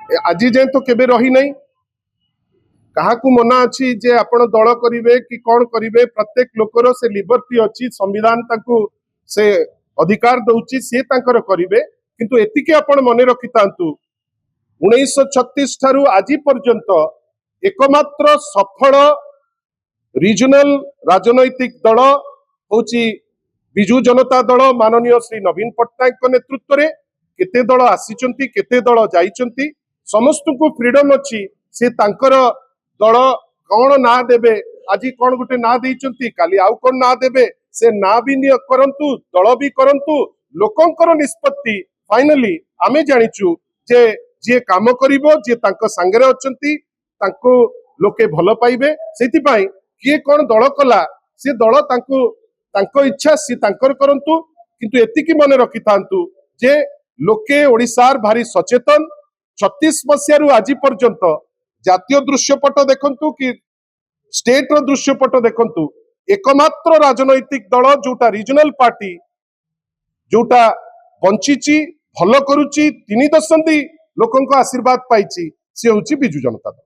आज जाए तो केबे रही नहीं काहाकू मना अच्छी जे आपण दल करिवे कि कौन करिवे प्रत्येक लोकर से लिबर्टी अच्छी संविधान ताकू से अधिकार दउची से तांकर करिवे किंतु एतिके आपण मने रखि तांतु 1936 ठारू आज पर्यंत एकमात्र सफल रिजनल राजनैतिक दल होची बिजू जनता दल माननीय श्री नवीन पट्टनायक नेतृत्व रे केते दल आसीचंती केते दल जाइचंती समस्त को फ्रीडम अच्छी से तांकर दल कौन ना देबे आज कौन गोटे ना देइचंती काली आउ कौन ना देबे से ना भी करंतु दल भी करंतु लोकंकर निष्पत्ति फाइनली आमे जानिचु जे जे काम करिवो जे तांको संगरे अछंती तांको लोके भल पाइबे सेति पई किए कौन दल कला से दल तांको तांको इच्छा सी तांकर करंतु किंतु एतिकी मने रखि थांतु जे लोके ओडिसार भारी सचेतन 36 मसियारू आज पर्यंत जातीय दृश्यपट देखंतु कि स्टेट रो दृश्यपट देखंतु एकमात्र राजनैतिक दल जोटा रीजनल पार्टी जोटा बंचीची भल करूची 3 दशंधि लोकंको आशीर्वाद पाइची से होची बिजू जनता दल।